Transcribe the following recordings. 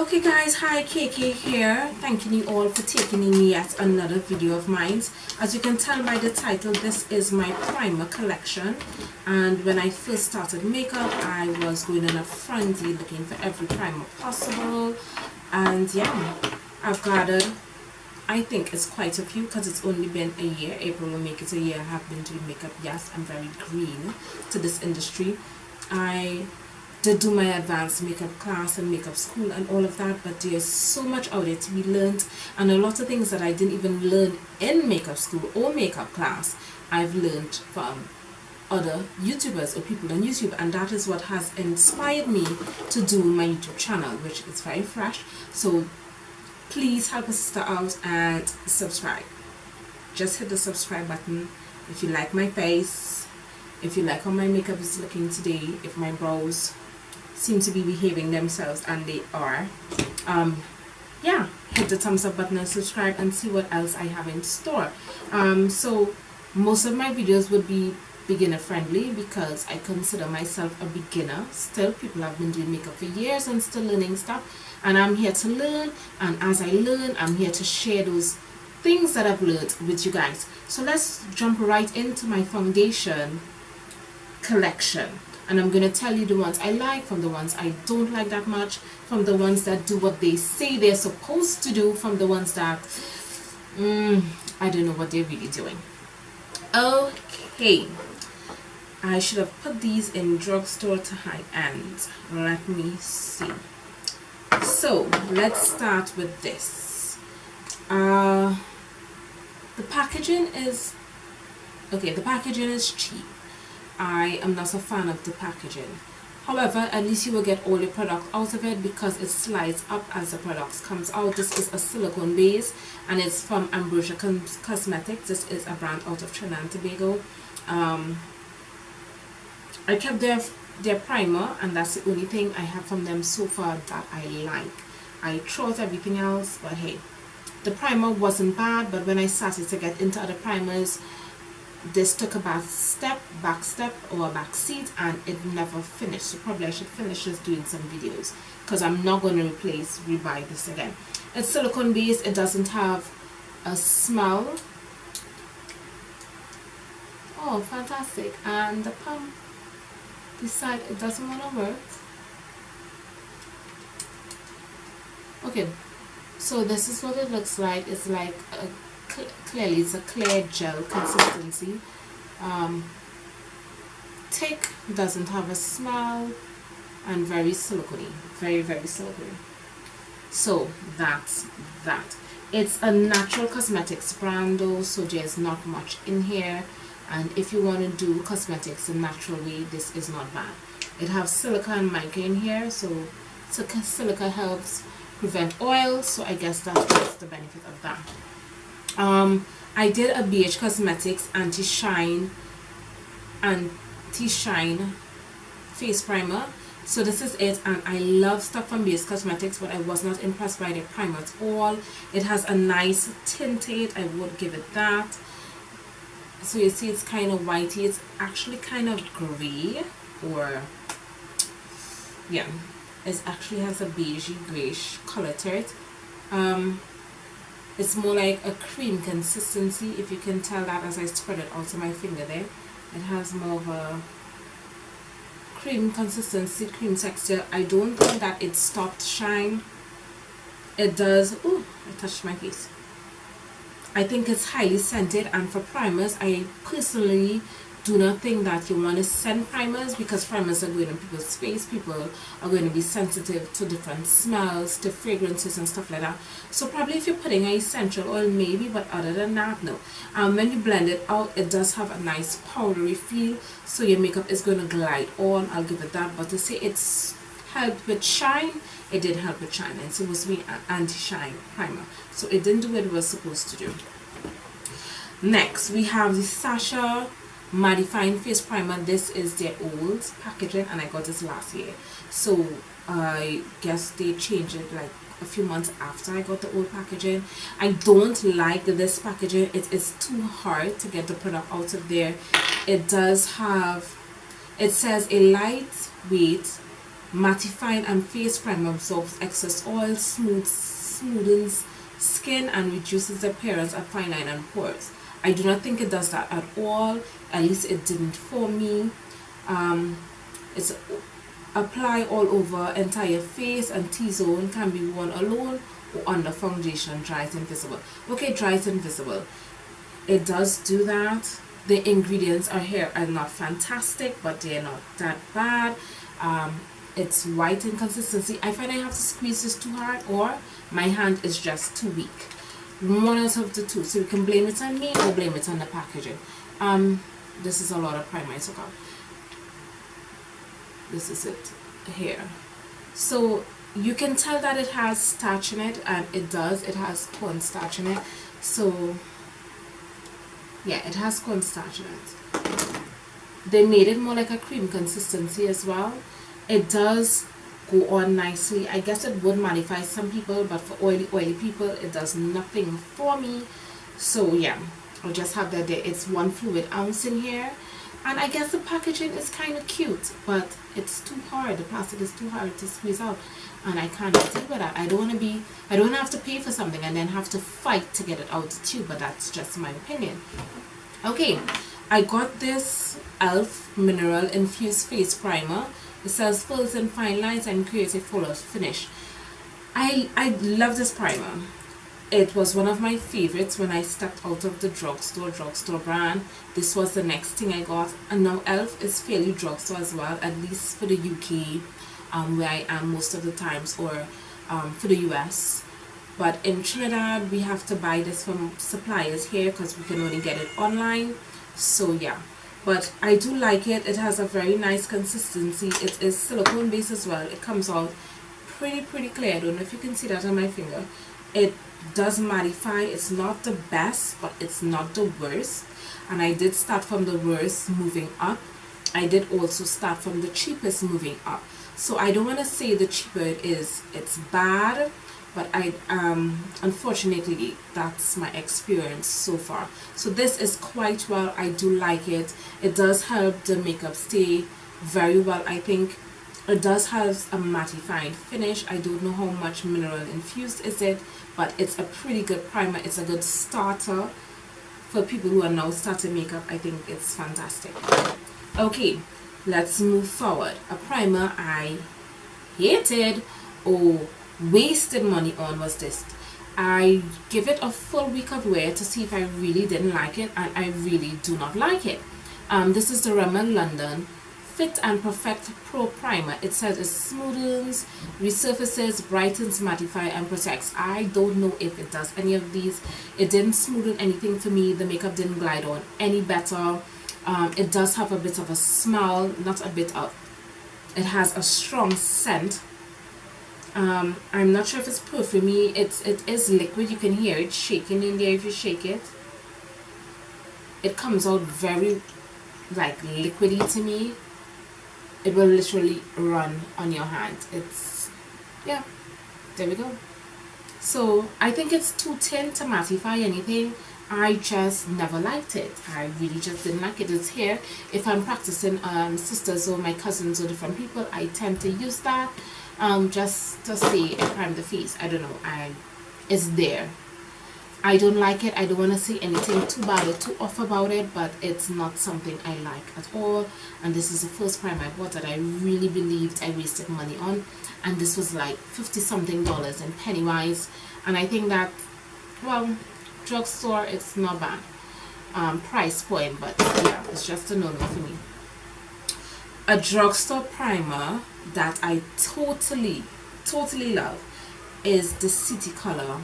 Okay guys, hi, KK here, thanking you all for taking in yet another video of mine. As you can tell by the title, this is my primer collection, and when I first started makeup I was going on a frenzy looking for every primer possible, and yeah, I've gathered, I think it's quite a few because it's only been a year. April will make it a year I have been doing makeup. Yes, I'm very green to this industry. I did do my advanced makeup class and makeup school and all of that, but there's so much out there to be learned, and a lot of things that I didn't even learn in makeup school or makeup class I've learned from other YouTubers or people on YouTube, and that is what has inspired me to do my YouTube channel, which is very fresh. So please help a sister out and subscribe. Just hit the subscribe button if you like my face, if you like how my makeup is looking today, if my brows seem to be behaving themselves, and they are. Yeah, hit the thumbs up button and subscribe and see what else I have in store. So most of my videos would be beginner friendly because I consider myself a beginner still. People have been doing makeup for years and still learning stuff, and I'm here to learn, and as I learn I'm here to share those things that I've learned with you guys. So let's jump right into my foundation collection, and I'm going to tell you the ones I like from the ones I don't like that much, from the ones that do what they say they're supposed to do, from the ones that I don't know what they're really doing. Okay, I should have put these in drugstore to high end. Let me see. So let's start with this. The packaging is okay. The packaging is cheap. I am not a fan of the packaging. However, at least you will get all your product out of it because it slides up as the products comes out. This is a silicone base, and it's from Ambrosia Cosmetics. This is a brand out of Trinidad and Tobago. I kept their primer, and that's the only thing I have from them so far that I like. I tried everything else, but hey, the primer wasn't bad, but when I started to get into other primers, this took a back step or a back seat, and it never finished. So probably I should finish just doing some videos because I'm not going to rebuy this again. It's silicone based. It doesn't have a smell. Oh, fantastic. And the pump decide it doesn't want to work. Okay, so this is what it looks like. It's like a clearly it's a clear gel consistency. Thick, doesn't have a smell, and very silicone, very silicone. So that's that. It's a natural cosmetics brand though, so there's not much in here, and if you want to do cosmetics the natural way, this is not bad. It has silica and mica in here, so silica helps prevent oil, so I guess that's the benefit of that. I did a BH Cosmetics anti-shine face primer. So this is it, and I love stuff from BH Cosmetics, but I was not impressed by the primer at all. It has a nice tinted, I would give it that. So you see it's kind of whitey. It's actually kind of gray, or yeah, it actually has a beigey grayish color to it. It's more like a cream consistency, if you can tell that as I spread it out to my finger there. It has more of a cream consistency, cream texture. I don't think that it stopped shine. It does. Ooh, I touched my face. I think it's highly scented, and for primers, I personally do not think that you want to scent primers because primers are going in people's face. People are going to be sensitive to different smells, to fragrances and stuff like that. So probably if you're putting an essential oil, maybe, but other than that, no. When you blend it out, it does have a nice powdery feel, so your makeup is going to glide on. I'll give it that. But to say it's helped with shine, it did help with shine. It's supposed to be an anti-shine primer, so it didn't do what it was supposed to do. Next, we have the Sasha Mattifying Face Primer. This is their old packaging, and I got this last year, so I guess they changed it like a few months after I got the old packaging. I don't like this packaging. It is too hard to get the product out of there. It does have, it says a lightweight mattifying and face primer absorbs excess oil, smoothens skin, and reduces the appearance of fine line and pores. I do not think it does that at all. At least it didn't for me. It's apply all over entire face, and T-zone can be worn alone or under foundation. Dries invisible. Okay, dries invisible. It does do that. The ingredients are here are not fantastic, but they're not that bad. It's white in consistency. I find I have to squeeze this too hard, or my hand is just too weak. One out of the two. So you can blame it on me or blame it on the packaging. This is a lot of primer I took out. This is it here. So you can tell that it has starch in it, and it does. It has cornstarch in it. So yeah, it has cornstarch in it. They made it more like a cream consistency as well. It does go on nicely. I guess it would mattify some people, but for oily people, it does nothing for me. So yeah, I'll just have that there. It's 1 fluid ounce in here. And I guess the packaging is kind of cute, but it's too hard. The plastic is too hard to squeeze out, and I can't deal with that. I don't want to have to pay for something and then have to fight to get it out the tube, but that's just my opinion. Okay, I got this e.l.f. Mineral Infused Face Primer. It says fills in fine lines and creates a fuller finish. I love this primer. It was one of my favorites when I stepped out of the drugstore brand. This was the next thing I got, and now e.l.f. is fairly drugstore as well, at least for the UK, where I am most of the times, or for the US. But in Trinidad, we have to buy this from suppliers here because we can only get it online. So yeah, but I do like it. It has a very nice consistency. It is silicone based as well. It comes out pretty clear. I don't know if you can see that on my finger. It does mattify. It's not the best, but it's not the worst. And I did start from the worst moving up. I did also start from the cheapest moving up. So I don't want to say the cheaper it is, it's bad, but I unfortunately that's my experience so far. So this is quite well. I do like it. It does help the makeup stay very well. I think it does have a mattifying finish. I don't know how much mineral infused is it, but it's a pretty good primer. It's a good starter for people who are now starting makeup. I think it's fantastic. Okay, let's move forward. A primer I hated or wasted money on was this. I give it a full week of wear to see if I really didn't like it, and I really do not like it. This is the Rimmel London Fit and Perfect Pro Primer. It says it smoothens, resurfaces, brightens, mattifies, and protects. I don't know if it does any of these. It didn't smoothen anything for me. The makeup didn't glide on any better. It does have a bit of a smell, not a bit of. It has a strong scent. I'm not sure if it's perfumey. It is liquid. You can hear it shaking in there if you shake it. It comes out very like liquidy to me. It will literally run on your hand. It's, yeah, there we go. So I think it's too thin to mattify anything. I just never liked it. I really just didn't like it. It's here. If I'm practicing sisters or my cousins or different people, I tend to use that just to say and prime the face. I don't know. It's there. I don't like it. I don't want to say anything too bad or too off about it, but it's not something I like at all. And this is the first primer I bought that I really believed I wasted money on. And this was like $50 something in Pennywise. And I think that, well, drugstore, it's not bad price point, but yeah, it's just a no-no for me. A drugstore primer that I totally love is the City Color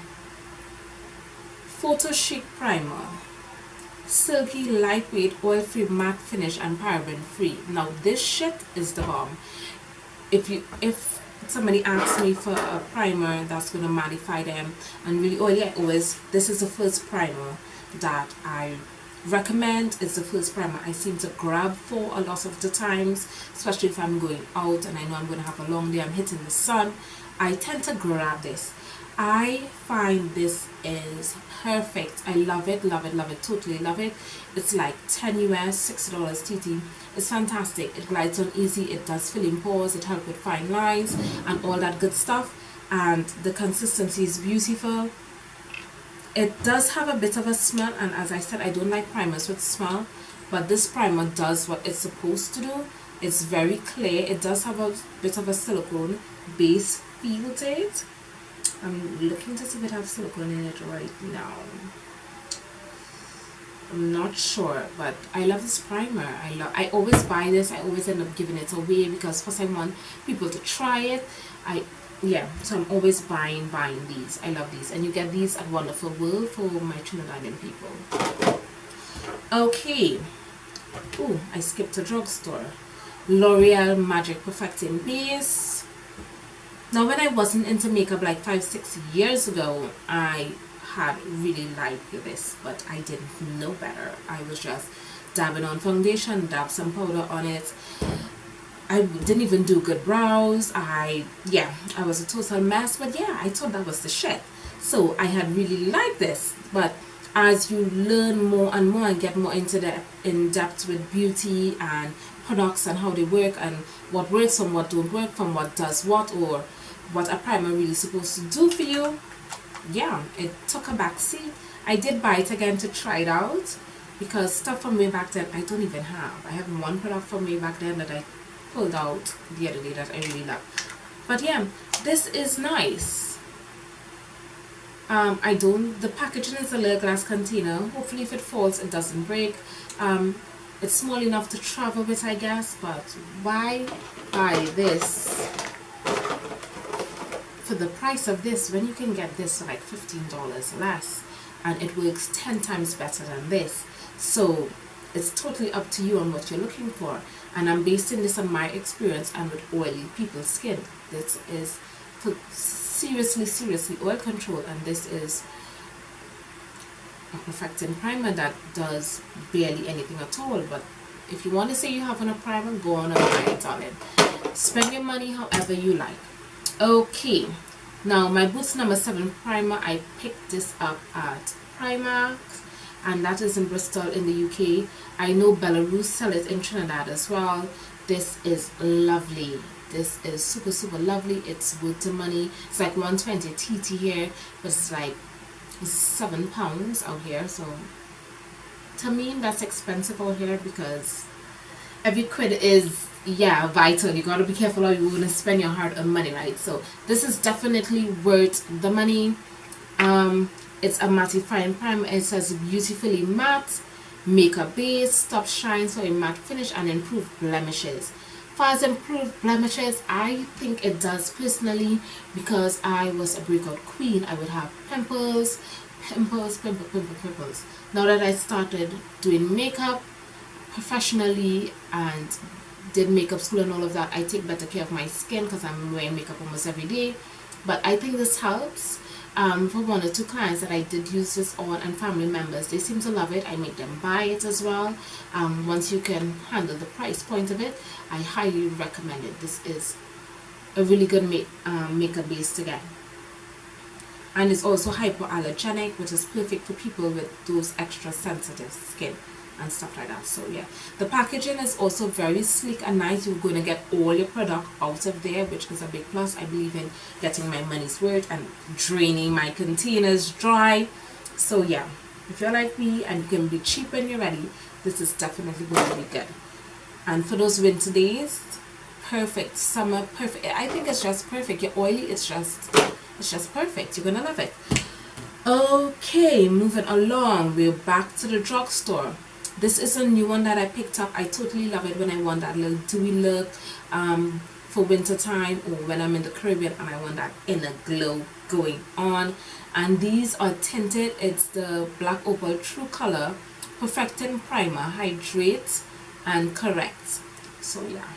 Photo Chic Primer. Silky, lightweight, oil-free matte finish and paraben-free. Now this shit is the bomb. If somebody asks me for a primer that's going to mattify them and really oily, this is the first primer that I recommend. It's the first primer I seem to grab for a lot of the times, especially if I'm going out and I know I'm going to have a long day, I'm hitting the sun. I tend to grab this. I find this is perfect. I love it, love it, love it, totally love it. It's like 10 US, $6 TT. It's fantastic. It glides on easy, it does filling pores, it helps with fine lines and all that good stuff. And the consistency is beautiful. It does have a bit of a smell, and as I said, I don't like primers with smell, but this primer does what it's supposed to do. It's very clear. It does have a bit of a silicone base feel to it. I'm looking to see if it has silicone in it right now. I'm not sure, but I love this primer. I always buy this. I always end up giving it away because first I want people to try it. So I'm always buying these. I love these, and you get these at Wonderful World for my Trinidadian people. Okay. Oh, I skipped a drugstore. L'Oreal Magic Perfecting Base. Now, when I wasn't into makeup like 5-6 years ago, I had really liked this, but I didn't know better. I was just dabbing on foundation, dab some powder on it. I didn't even do good brows. I was a total mess, but yeah, I thought that was the shit. So I had really liked this, but as you learn more and more and get more into the in depth with beauty and products and how they work and what works and what don't work, from what does what, or what a primer really supposed to do for you, yeah, it took a back seat. I did buy it again to try it out because stuff from way back then I don't even have. I have one product from way back then that I pulled out the other day that I really love. But yeah, this is nice. The packaging is a little glass container. Hopefully if it falls it doesn't break. It's small enough to travel with, I guess, but why buy this for the price of this when you can get this for like $15 less, and it works 10 times better than this? So it's totally up to you on what you're looking for, and I'm basing this on my experience and with oily people's skin. This is for seriously oil control, and this is a perfecting primer that does barely anything at all. But if you want to say you have on a primer, go on and buy it, darling. Spend your money however you like. Okay, now my Boost number 7 primer, I picked this up at Primark, and that is in Bristol in the UK. I know Belarus sell it in Trinidad as well. This is lovely. This is super lovely. It's worth the money. It's like 120 TT here, but it's like £7 out here. So to me that's expensive out here because every quid is vital. You gotta be careful how you're gonna spend your hard-earned money, right? So this is definitely worth the money. It's a mattifying primer. It says beautifully matte, makeup base, stop shine for a matte finish, and improve blemishes. Far as improved blemishes, I think it does personally, because I was a breakout queen. I would have pimples. Now that I started doing makeup professionally and did makeup school and all of that, I take better care of my skin because I'm wearing makeup almost every day. But I think this helps. For 1 or 2 clients that I did use this on, and family members, they seem to love it. I make them buy it as well. Once you can handle the price point of it, I highly recommend it. This is a really good makeup base to get. And it's also hypoallergenic, which is perfect for people with those extra sensitive skin and stuff like that. So yeah, the packaging is also very sleek and nice. You're going to get all your product out of there, which is a big plus. I believe in getting my money's worth and draining my containers dry. So yeah, if you're like me and you can be cheap when you're ready, this is definitely going to be good. And for those winter days, perfect. Summer, perfect. I think it's just perfect. You're oily, it's just perfect. You're gonna love it. Okay, moving along, we're back to the drugstore. This is a new one that I picked up. I totally love it when I want that little dewy look for winter time, or when I'm in the Caribbean and I want that inner glow going on. And these are tinted. It's the Black Opal True Color Perfecting Primer, Hydrate and Correct. So yeah,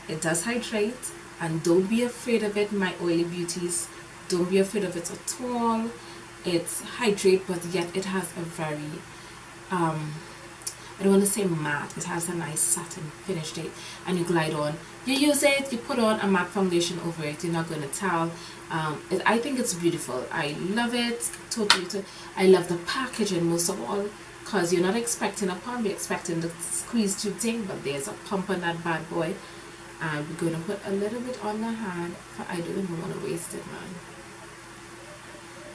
it does hydrate, and don't be afraid of it, my oily beauties. Don't be afraid of it at all. It's hydrate, but yet it has a very I don't want to say matte, it has a nice satin finish to it, and you glide on. You use it, you put on a matte foundation over it, you're not going to tell. I think it's beautiful. I love it totally. I love the packaging most of all, because you're not expecting a pump, you're expecting the squeeze tube thing, but there's a pump on that bad boy. And we're going to put a little bit on the hand, but I don't even want to waste it, man.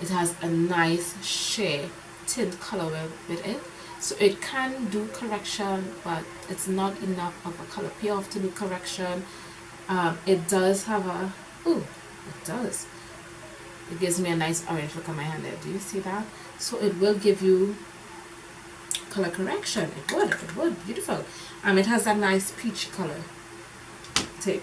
It has a nice shea tint color with it, so it can do correction, but it's not enough of a color payoff to do correction. It does have a, it gives me a nice orange look on my hand there. Do you see that? So it will give you color correction. It would, beautiful. It has that nice peach color tape.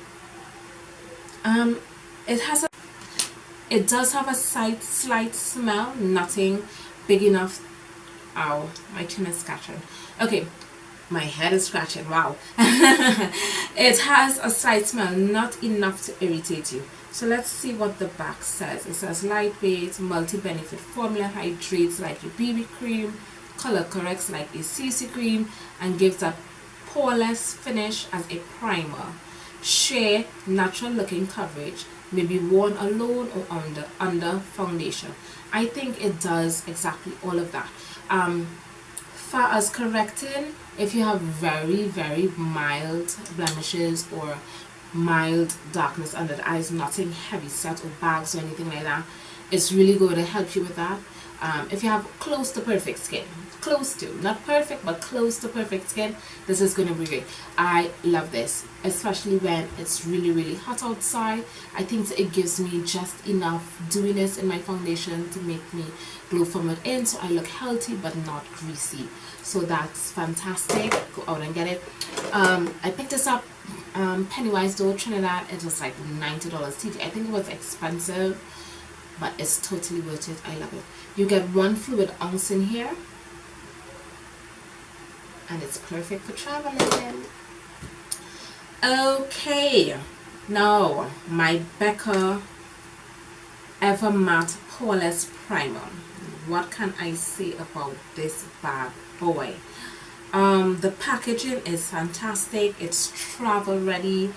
It does have a slight smell, nothing big enough. Ow, my chin is scratching. Okay, my head is scratching. Wow. It has a slight smell, not enough to irritate you. So let's see what the back says. It says lightweight, multi-benefit formula, hydrates like your BB cream, color corrects like a CC cream, and gives a poreless finish as a primer. Shea, natural looking coverage, may be worn alone or under foundation. I think it does exactly all of that. Far as correcting, if you have very mild blemishes or mild darkness under the eyes, nothing heavy set or bags or anything like that, it's really going to help you with that. If you have close to perfect skin, close to, not perfect, but close to perfect skin, this is going to be great. I love this, especially when it's really hot outside. I think it gives me just enough dewiness in my foundation to make me glow from within, so I look healthy but not greasy. So that's fantastic. Go out and get it. I picked this up Pennywise though, Trinidad. It was like $90 TT. I think it was expensive, but it's totally worth it. I love it. You get 1 fluid ounce in here, and it's perfect for traveling. Okay, now my Becca Ever Matte Poreless Primer. What can I say about this bad boy? The packaging is fantastic. It's travel ready.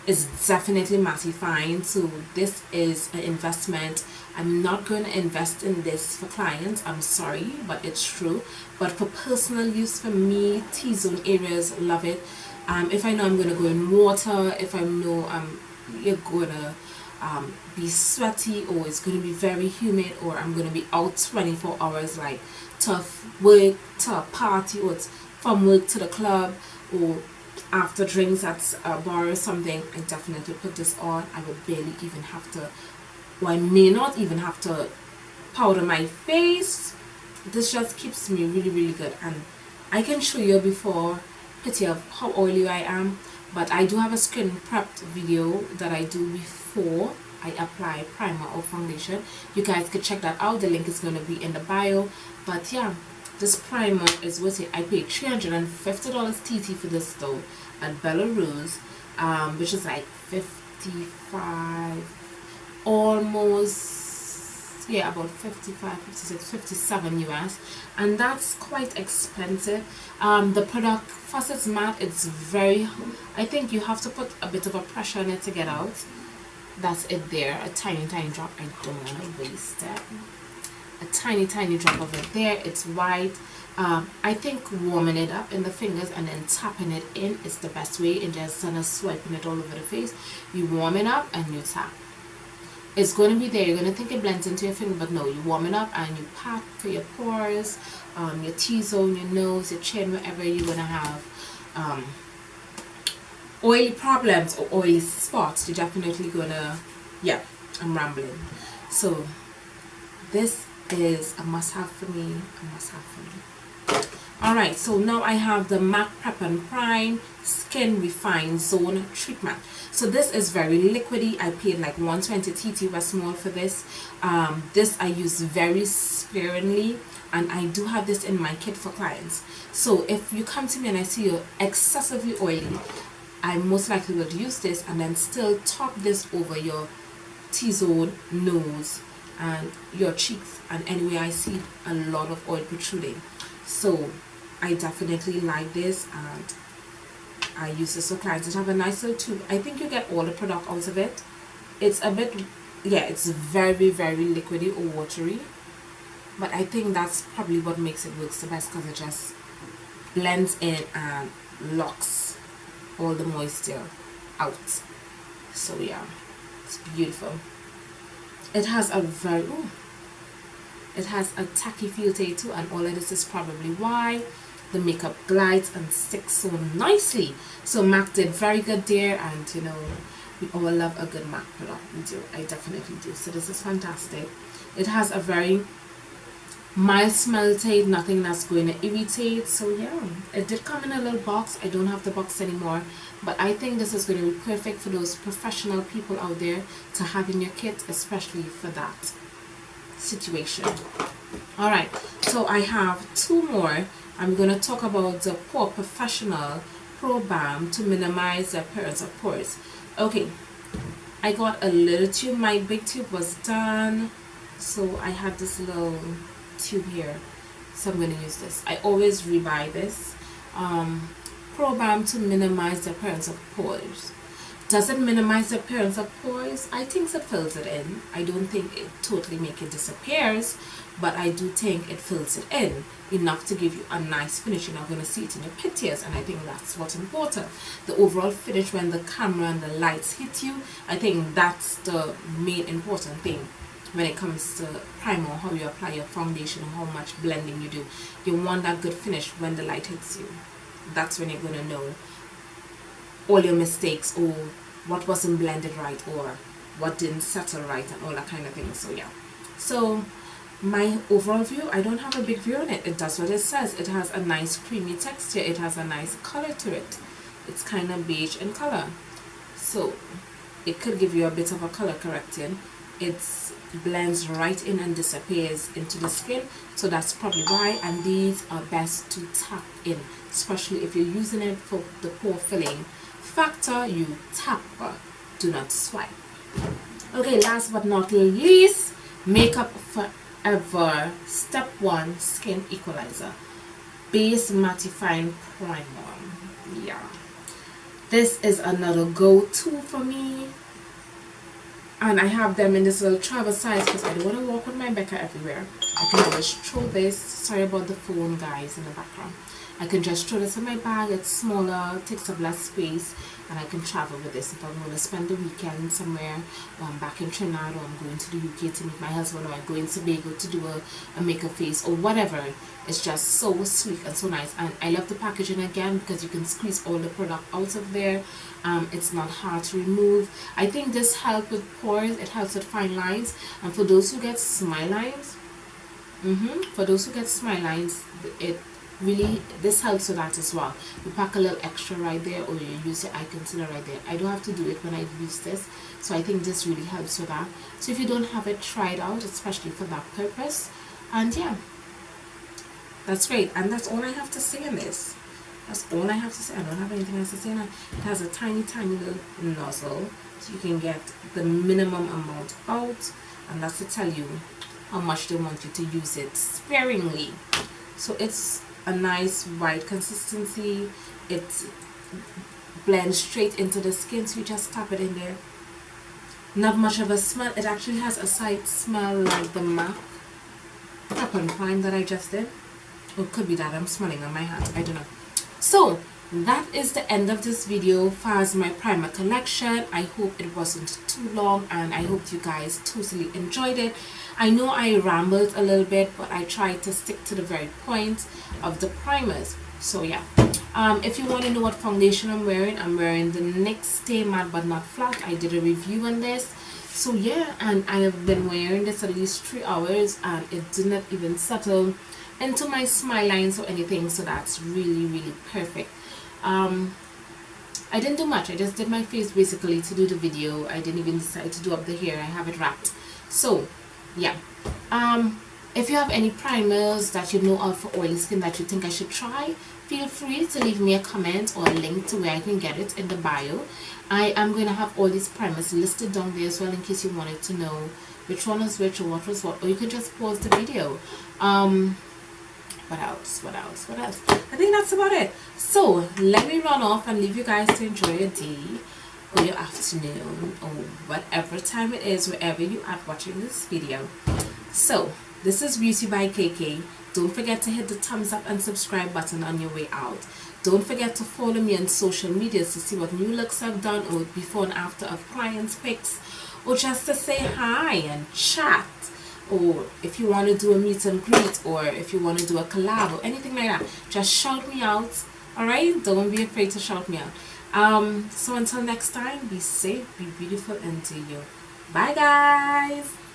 It's definitely mattifying, so this is an investment. I'm not going to invest in this for clients, I'm sorry, but it's true. But for personal use, for me, T-zone areas, love it. If I know I'm going to go in water, if I know you're going to be sweaty, or it's going to be very humid, or I'm going to be out 24 hours, like tough work to a party, or it's from work to the club, or after drinks at a bar or something, I definitely put this on. I would barely even have to, or I may not even have to powder my face. This just keeps me really good, and I can show you before picture of how oily I am, but I do have a skin prepped video that I do before I apply primer or foundation. You guys could check that out. The link is going to be in the bio. But yeah, this primer is worth it. I paid $350 TT for this though at Belarus, which is like 55, almost, yeah, about 55, 56, 57 US, and that's quite expensive. The product, first it's matte, it's very, I think you have to put a bit of a pressure on it to get out. That's it there, a tiny drop. I don't want to waste it. A tiny drop of it there. It's white. I think warming it up in the fingers and then tapping it in is the best way, and just kind of swiping it all over the face. You warm it up and you tap. It's going to be there. You're going to think it blends into your finger, but no, you warm it up and you pat for your pores, your T-zone, your nose, your chin, wherever you're going to have oily problems or oily spots. You're definitely going to, yeah, I'm rambling. So this is a must-have for me, Alright, so now I have the MAC Prep and Prime Skin Refine Zone Treatment. So this is very liquidy. I paid like 120 TT West Mall for this. This I use very sparingly, and I do have this in my kit for clients. So if you come to me and I see you're excessively oily, I most likely would use this and then still top this over your T-zone, nose, and your cheeks, and anyway I see a lot of oil protruding. So I definitely like this, and I use this for clients. It have a nice little tube. I think you get all the product out of it. It's a bit, yeah, it's very liquidy or watery, but I think that's probably what makes it work the best, because it just blends in and locks all the moisture out. So yeah, it's beautiful. It has a it has a tacky feel to it too, and all of this is probably why the makeup glides and sticks so nicely. So MAC did very good there, and you know, we all love a good MAC product. We do. I definitely do. So this is fantastic. It has a very mild smell to it, nothing that's going to irritate. So yeah, it did come in a little box. I don't have the box anymore, but I think this is going to be perfect for those professional people out there to have in your kit, especially for that situation. Alright, so I have two more. I'm going to talk about the Pore Professional Pro Balm to minimize the appearance of pores. Okay, I got a little tube. My big tube was done, so I had this little tube here, so I'm going to use this. I always rebuy this. Pro Balm to minimize the appearance of pores. Does it minimize the appearance of pores? I think it fills it in. I don't think it totally make it disappears, but I do think it fills it in enough to give you a nice finish. You're not going to see it in your pictures, and I think that's what's important. The overall finish when the camera and the lights hit you, I think that's the main important thing when it comes to primer, how you apply your foundation, and how much blending you do. You want that good finish when the light hits you. That's when you're going to know all your mistakes, or what wasn't blended right, or what didn't settle right, and all that kind of thing. So yeah, so my overall view, I don't have a big view on it. It does what it says. It has a nice creamy texture. It has a nice color to it. It's kind of beige in color, so it could give you a bit of a color correcting. It blends right in and disappears into the skin, so that's probably why. And these are best to tap in, especially if you're using it for the pore filling factor. You tap, do not swipe. Okay, last but not least, Makeup Forever Step 1 Skin Equalizer Base Mattifying Primer. Yeah, this is another go-to for me, and I have them in this little travel size because I don't want to walk with my Becca everywhere. I can always throw this. Sorry about the phone, guys, in the background. I can just throw this in my bag. It's smaller, takes up less space, and I can travel with this if I'm going to spend the weekend somewhere, or I'm back in Trinidad, or I'm going to the UK to meet my husband, or I'm going to Tobago to do a makeup face, or whatever. It's just so sleek and so nice. And I love the packaging again because you can squeeze all the product out of there. It's not hard to remove. I think this helps with pores. It helps with fine lines, and for those who get smile lines, it really, this helps with that as well. You pack a little extra right there, or you use your eye concealer right there. I don't have to do it when I use this, so I think this really helps with that. So if you don't have it, try it out, especially for that purpose. And yeah, that's great. And that's all I have to say on this. That's all I have to say. I don't have anything else to say now. It has a tiny little nozzle, so you can get the minimum amount out, and that's to tell you how much they want you to use it sparingly. So it's a nice white consistency. It blends straight into the skin, so you just tap it in there. Not much of a smell. It actually has a slight smell like the MAC Tap and Prime that I just did. Or it could be that I'm smelling on my hand, I don't know. So that is the end of this video as far as my primer collection. I hope it wasn't too long, and I hope you guys totally enjoyed it. I know I rambled a little bit, but I tried to stick to the very point of the primers. So yeah, if you want to know what foundation I'm wearing the NYX Stay Matte But Not Flat. I did a review on this. So yeah, and I have been wearing this at least 3 hours, and it did not even settle into my smile lines or anything, so that's really perfect. I didn't do much. I just did my face basically to do the video. I didn't even decide to do up the hair. I have it wrapped. So yeah, if you have any primers that you know of for oily skin that you think I should try, feel free to leave me a comment or a link to where I can get it in the bio. I am going to have all these primers listed down there as well, in case you wanted to know which one was which or what was what, or you can just pause the video. what else? I think that's about it. So let me run off and leave you guys to enjoy your day or your afternoon or whatever time it is wherever you are watching this video. So this is Beauty by KK. Don't forget to hit the thumbs up and subscribe button on your way out. Don't forget to follow me on social media to see what new looks I've done or before and after of clients' pics, or just to say hi and chat, or if you want to do a meet and greet, or if you want to do a collab or anything like that, just shout me out. Alright, don't be afraid to shout me out. So until next time, be safe, be beautiful, and do you. Bye guys.